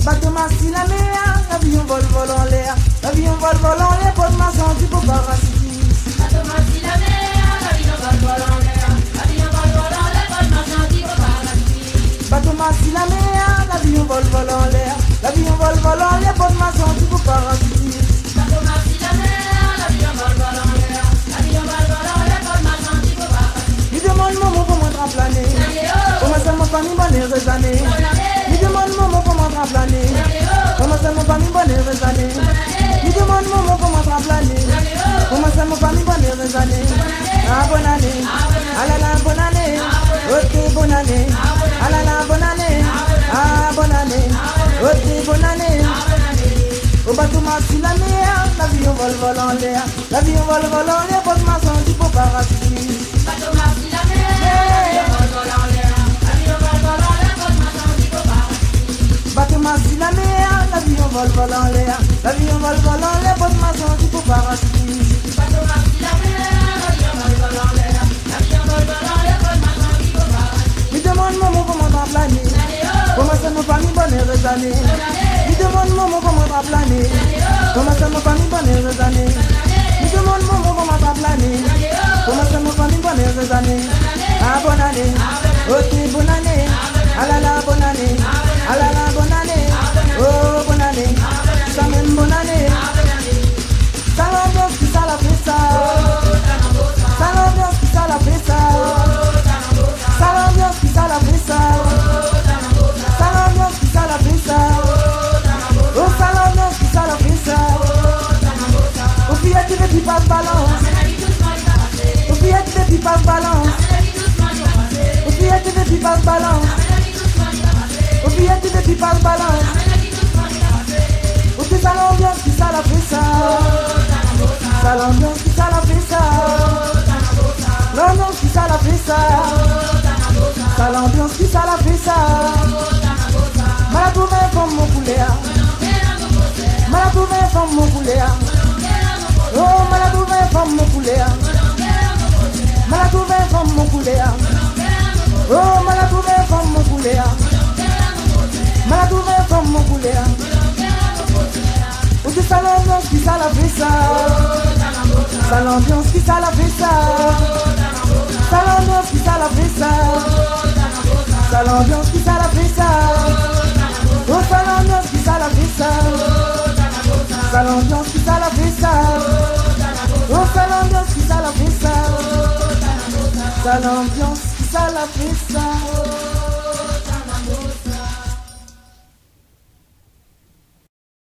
Bateau-moi si la mer, l'avion vole en l'air. L'avion vole en l'air, bonne maçon du beau parasite. Bateau-moi si la mer, l'avion vole en l'air. L'avion vole en l'air, bonne maçon du beau parasite. Bateau-moi si la mer, l'avion vole en l'air. L'avion vole en l'air, bonne maçon du beau parasite. Bateau-moi si la mer, l'avion vole en l'air. L'avion vole en l'air, bonne maçon du beau parasite. Il demande maman pour moi de planer. Comment ça mon famille bonne heureuse année. Il demande maman pour moi de planer. Comment ça mon famille bonne heureuse année. Il demande maman pour moi de planer. Comment ça mon famille bonne heureuse année. Ah bonne année. Ah la la bonne année. Ok bonne année. Ah la la bonne année. Ah bonne année. Ok bonne année. Au bateau-moi si la mer, l'avion vole en l'air. L'avion vole en l'air, bonne maçon du beau parasite. Bateau-moi si la mer, l'avion vole en l'air. L'avion vole en l'air, bonne maçon du beau parasite. Bateau-moi si la mer, l'avion vole en l'air. L'avion vole en l'air, bonne maçon du beau parasite. Bateau-moi si la mer, l'avion vole en l'air. L'avion vole en l'air, bonne maçon du beau parasite. Il demande maman comment t'as plané. Comment ça mon famille bonne heureuse année. Il demande maman comment t'as plané. Comment ça mon famille bonne heureuse année. Il demande maman comment t'as plané. Comment ça mon famille bonne heureuse année. Ah bonne année. Ok bonne année. Ah la la bonne année. Ah la la bonne année. Oh bonne année. Ça même bonne année. Ça l'ambiance qui ça la fait ça. Ça l'ambiance qui ça la fait ça. Ça l'ambiance qui ça la fait ça. Ça l'ambiance qui ça la fait ça. Oh ça l'ambiance qui ça la fait ça. Aux fillettes qui passe balance. Aux fillettes qui passe balance. Aux fillettes qui passe balance. Aux fillettes qui passe balance. Oh ça l'ambiance qui ça la fait ça. Ça l'ambiance qui ça la fait ça. L'ambiance qui ça la fait ça. Ça l'ambiance qui ça la fait ça. Malatouvé comme mon poulet. Malatouvé comme mon poulet. Oh malatouvé comme mon poulet. Malatouvé comme mon poulet. Oh malatouvé comme mon poulet. Malatouvé comme mon poulet. Oh c'est ça l'ambiance qui ça la fait ça. Ça l'ambiance qui ça la fait ça. Ça l'ambiance qui ça la fait ça. Ça l'ambiance qui ça la fait ça. Oh ça l'ambiance qui ça la fait ça. Ça l'ambiance qui ça la fait ça. Oh ça l'ambiance qui ça la fait ça. Ça l'ambiance qui ça la fait ça.